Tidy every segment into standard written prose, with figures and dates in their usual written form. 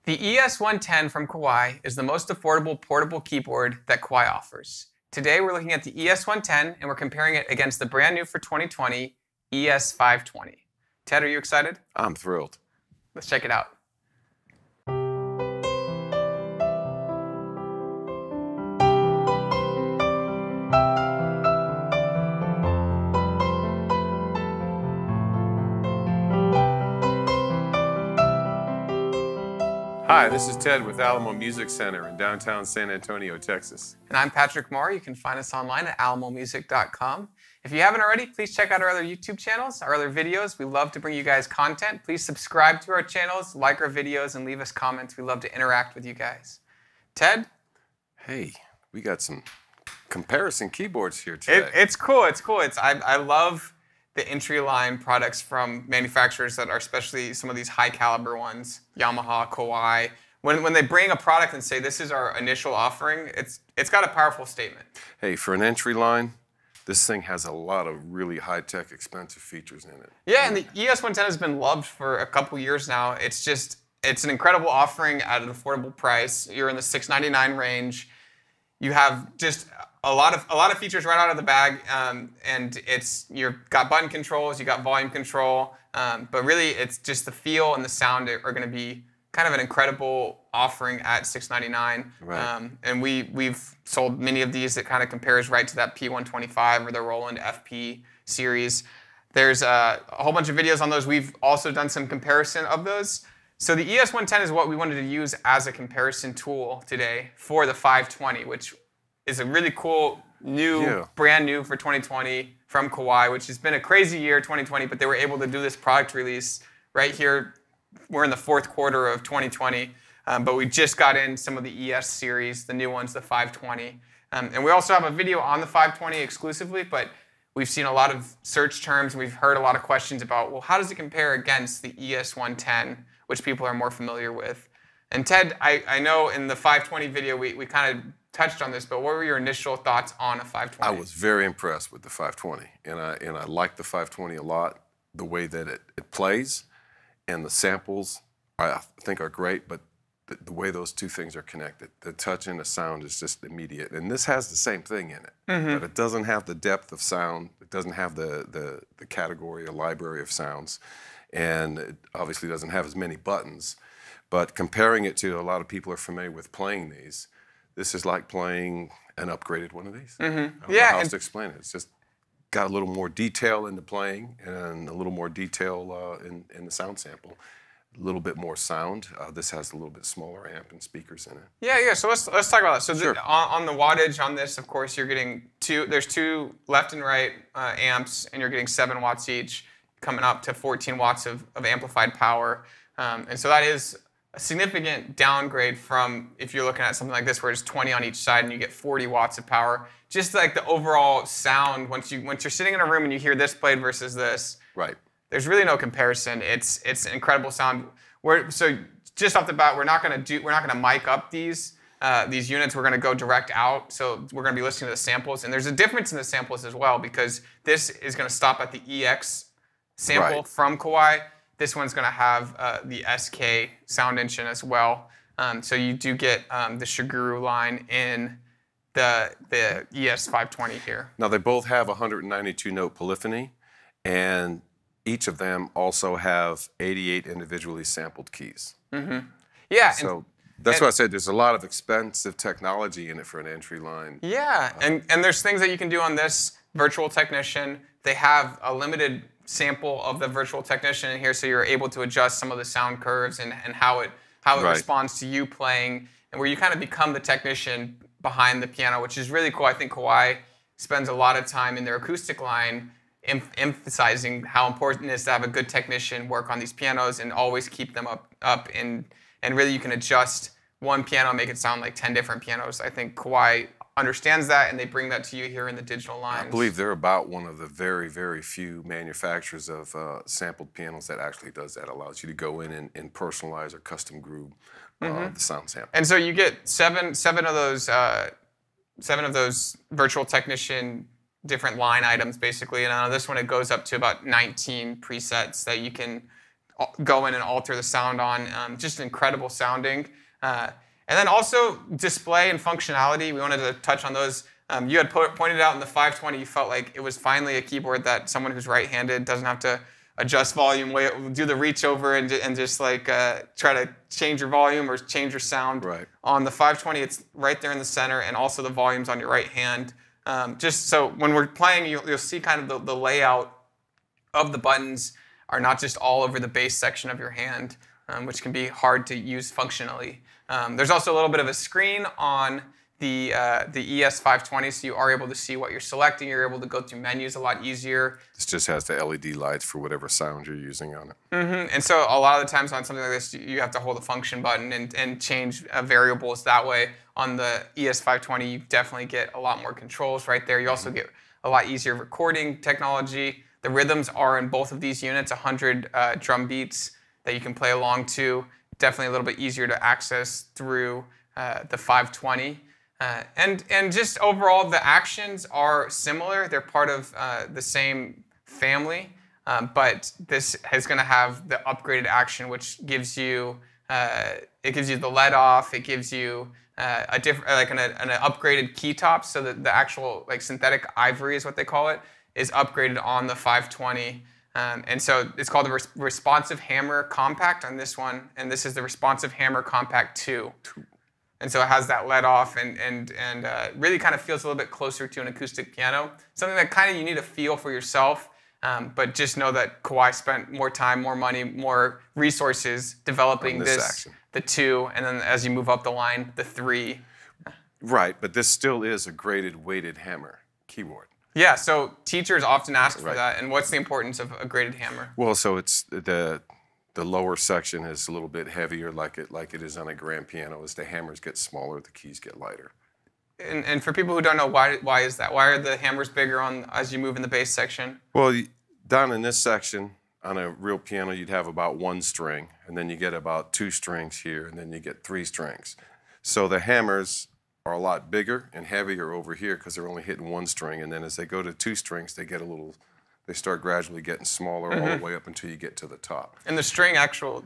The ES110 from Kawai is the most affordable portable keyboard that Kawai offers. Today we're looking at the ES110 and we're comparing it against the brand new for 2020 ES520. Ted, are you excited? I'm thrilled. Let's check it out. Hi, this is Ted with Alamo Music Center in downtown San Antonio, Texas. And I'm Patrick Moore. You can find us online at alamomusic.com. If you haven't already, please check out our other YouTube channels, our other videos. We love to bring you guys content. Please subscribe to our channels, like our videos, and leave us comments. We love to interact with you guys. Ted? Hey, we got some comparison keyboards here today. It's cool. It's cool. I love the entry line products from manufacturers that are especially some of these high caliber ones, Yamaha, Kawai. When they bring a product and say this is our initial offering, it's got a powerful statement. Hey, for an entry line, this thing has a lot of really high-tech, expensive features in it. Yeah, and the ES110 has been loved for a couple years now. It's an incredible offering at an affordable price. You're in the $699 range. You have just a lot of features right out of the bag, and you've got button controls, you got volume control, but really it's just the feel and the sound are going to be kind of an incredible offering at $699. Right. And we've sold many of these that kind of compares right to that P125 or the Roland FP series. There's a whole bunch of videos on those. We've also done some comparison of those. So the ES110 is what we wanted to use as a comparison tool today for the 520, which is a really cool, brand new for 2020 from Kawai, which has been a crazy year, 2020, but they were able to do this product release right here. We're in the fourth quarter of 2020, but we just got in some of the ES series, the new ones, the 520. And we also have a video on the 520 exclusively, but we've seen a lot of search terms, and we've heard a lot of questions about, well, how does it compare against the ES110, which people are more familiar with? And Ted, I know in the 520 video we kind of touched on this, but what were your initial thoughts on a 520? I was very impressed with the 520, and I like the 520 a lot. The way that it plays and the samples I think are great, but the way those two things are connected, the touch and the sound is just immediate. And this has the same thing in it, but it doesn't have the depth of sound. It doesn't have the category or library of sounds, and it obviously doesn't have as many buttons. But comparing it to a lot of people are familiar with playing these, this is like playing an upgraded one of these. I don't know how else to explain it. It's just got a little more detail in the playing and a little more detail in the sound sample. A little bit more sound. This has a little bit smaller amp and speakers in it. Yeah. So let's talk about that. So sure. On the wattage on this, of course, you're getting there's two left and right amps, and you're getting 7 watts each, coming up to 14 watts of amplified power. And so that is a significant downgrade from if you're looking at something like this where it's 20 on each side and you get 40 watts of power. Just like the overall sound, once you're sitting in a room and you hear this played versus this, right? There's really no comparison. It's an incredible sound. So just off the bat, we're not going to mic up these units. We're going to go direct out. So we're going to be listening to the samples, and there's a difference in the samples as well because this is going to stop at the EX sample from Kawai. This one's going to have the SK sound engine as well. So you do get the Shiguru line in the ES520 here. Now they both have 192 note polyphony, and each of them also have 88 individually sampled keys. Yeah. So that's why I said there's a lot of expensive technology in it for an entry line. Yeah, and there's things that you can do on this virtual technician. They have a limited sample of the virtual technician in here, so you're able to adjust some of the sound curves and how it responds to you playing, and where you kind of become the technician behind the piano, which is really cool. I think Kawai spends a lot of time in their acoustic line emphasizing how important it is to have a good technician work on these pianos and always keep them up and really you can adjust one piano and make it sound like 10 different pianos. I think Kawai understands that, and they bring that to you here in the digital lines. I believe they're about one of the very, very few manufacturers of sampled pianos that actually does that. Allows you to go in and personalize or custom groove the sound sample. And so you get seven of those virtual technician different line items basically. And on this one it goes up to about 19 presets that you can go in and alter the sound on. Just incredible sounding. And then also display and functionality. We wanted to touch on those. You had pointed out in the 520, you felt like it was finally a keyboard that someone who's right-handed doesn't have to adjust volume, do the reach over and just like try to change your volume or change your sound. Right. On the 520, it's right there in the center, and also the volume's on your right hand. Just so when we're playing, you'll see kind of the layout of the buttons are not just all over the bass section of your hand, which can be hard to use functionally. There's also a little bit of a screen on the ES520, so you are able to see what you're selecting. You're able to go through menus a lot easier. This just has the LED lights for whatever sound you're using on it. And so a lot of the times on something like this, you have to hold the function button and change variables that way. On the ES520, you definitely get a lot more controls right there. You also get a lot easier recording technology. The rhythms are in both of these units, 100 drum beats that you can play along to. Definitely a little bit easier to access through the 520. And just overall, the actions are similar. They're part of the same family, but this is going to have the upgraded action, which gives you it gives you the let off. It gives you a different, like an upgraded key top, so that the actual like synthetic ivory is what they call it, is upgraded on the 520. And so it's called the Responsive Hammer Compact on this one, and this is the Responsive Hammer Compact 2. And so it has that let off and really kind of feels a little bit closer to an acoustic piano. Something that kind of you need to feel for yourself, but just know that Kawai spent more time, more money, more resources developing the 2, and then as you move up the line, the 3. Right, but this still is a graded weighted hammer keyboard. Yeah, so teachers often ask for that. And what's the importance of a graded hammer? Well, so it's the lower section is a little bit heavier, like it is on a grand piano. As the hammers get smaller, the keys get lighter. And for people who don't know, why is that? Why are the hammers bigger as you move in the bass section? Well, down in this section, on a real piano, you'd have about 1 string, and then you get about 2 strings here, and then you get 3 strings. So the hammers are a lot bigger and heavier over here because they're only hitting 1 string, and then as they go to 2 strings, they start gradually getting smaller all the way up until you get to the top. And the string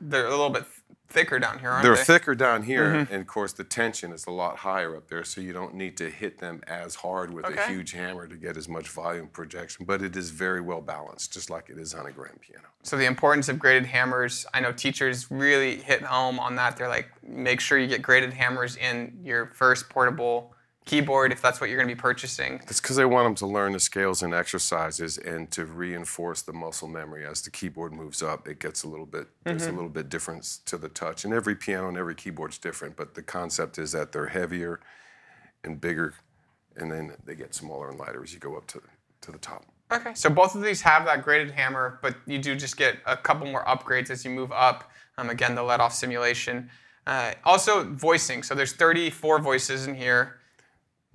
they're a little bit thicker down here, aren't they? They're thicker down here, and of course the tension is a lot higher up there, so you don't need to hit them as hard with a huge hammer to get as much volume projection, but it is very well balanced, just like it is on a grand piano. So the importance of graded hammers, I know teachers really hit home on that. They're like, make sure you get graded hammers in your first portable keyboard if that's what you're going to be purchasing. It's because they want them to learn the scales and exercises and to reinforce the muscle memory. As the keyboard moves up, it gets a little bit, there's a little bit difference to the touch. And every piano and every keyboard's different, but the concept is that they're heavier and bigger, and then they get smaller and lighter as you go up to the top. Okay, so both of these have that graded hammer, but you do just get a couple more upgrades as you move up. Again, the let-off simulation. Also, voicing. So there's 34 voices in here.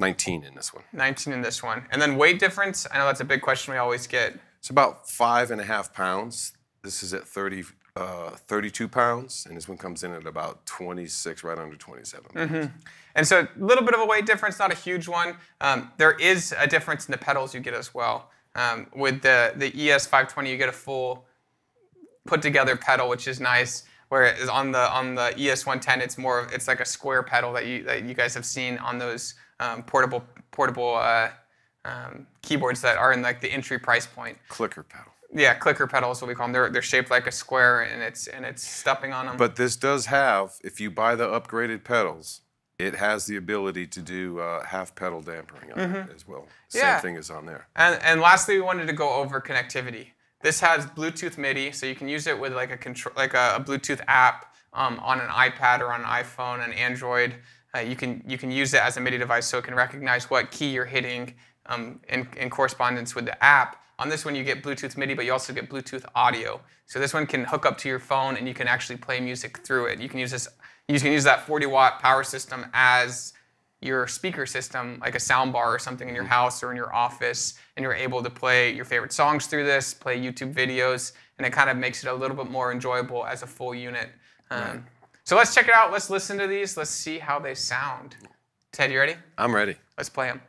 19 in this one. 19 in this one. And then weight difference, I know that's a big question we always get. It's about 5.5 pounds. This is at 32 pounds, and this one comes in at about 26, right under 27 pounds. And so a little bit of a weight difference, not a huge one. There is a difference in the pedals you get as well. With the ES520, you get a full put-together pedal, which is nice. Whereas on the ES110, it's like a square pedal that you guys have seen on those portable keyboards that are in like the entry price point. Clicker pedal. Yeah, clicker pedal is what we call them. They're shaped like a square, and it's stuffing on them. But this does have, if you buy the upgraded pedals, it has the ability to do half pedal dampering on it as well. Same thing is on there. And lastly, we wanted to go over connectivity. This has Bluetooth MIDI, so you can use it with like a Bluetooth app on an iPad or on an iPhone, an Android. You can use it as a MIDI device, so it can recognize what key you're hitting in correspondence with the app. On this one, you get Bluetooth MIDI, but you also get Bluetooth audio. So this one can hook up to your phone, and you can actually play music through it. You can use that 40-watt power system as your speaker system, like a sound bar or something in your house or in your office, and you're able to play your favorite songs through this, play YouTube videos, and it kind of makes it a little bit more enjoyable as a full unit. So let's check it out. Let's listen to these. Let's see how they sound. Ted, you ready? I'm ready. Let's play them.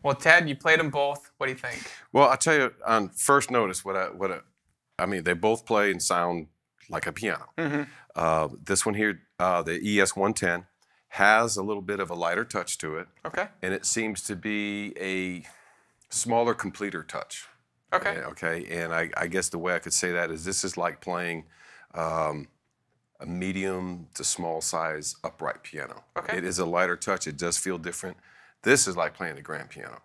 Well, Ted, you played them both. What do you think? Well, I tell you, on first notice, I mean, they both play and sound like a piano. This one here, the ES110, has a little bit of a lighter touch to it. Okay. And it seems to be a smaller, completer touch. Okay. Yeah, okay. And I guess the way I could say that is this is like playing a medium to small size upright piano. Okay. It is a lighter touch. It does feel different. This is like playing a grand piano,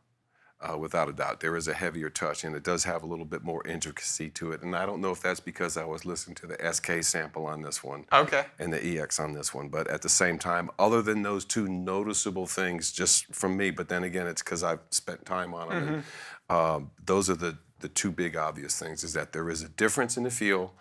without a doubt. There is a heavier touch, and it does have a little bit more intricacy to it. And I don't know if that's because I was listening to the SK sample on this one and the EX on this one. But at the same time, other than those two noticeable things just from me, but then again, it's because I've spent time on them. And, those are the two big obvious things, is that there is a difference in the feel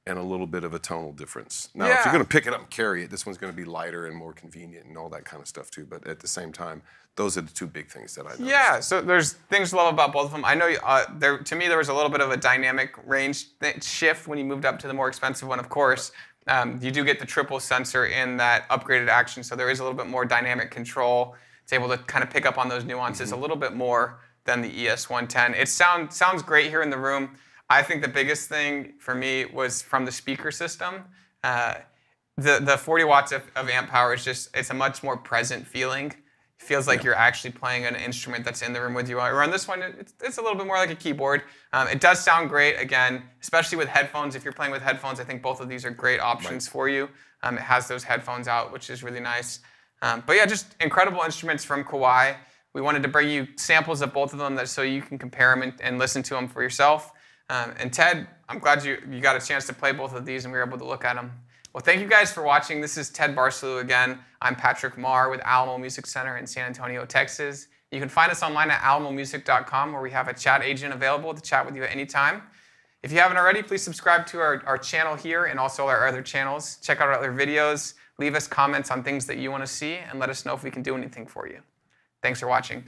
and a little bit of a tonal difference. Now, if you're going to pick it up and carry it, this one's going to be lighter and more convenient and all that kind of stuff too. But at the same time, those are the two big things that I noticed. Yeah, so there's things to love about both of them. I know to me there was a little bit of a dynamic range shift when you moved up to the more expensive one, of course. You do get the triple sensor in that upgraded action, so there is a little bit more dynamic control. It's able to kind of pick up on those nuances a little bit more than the ES110. It sounds great here in the room. I think the biggest thing for me was from the speaker system. The 40 watts of amp power is it's a much more present feeling. It feels like you're actually playing an instrument that's in the room with you. Or on this one, it's a little bit more like a keyboard. It does sound great, again, especially with headphones. If you're playing with headphones, I think both of these are great options for you. It has those headphones out, which is really nice. But yeah, just incredible instruments from Kawai. We wanted to bring you samples of both of them so you can compare them and listen to them for yourself. And Ted, I'm glad you got a chance to play both of these and we were able to look at them. Well, thank you guys for watching. This is Ted Barsalou again. I'm Patrick Marr with Alamo Music Center in San Antonio, Texas. You can find us online at alamomusic.com where we have a chat agent available to chat with you at any time. If you haven't already, please subscribe to our channel here and also our other channels. Check out our other videos. Leave us comments on things that you want to see and let us know if we can do anything for you. Thanks for watching.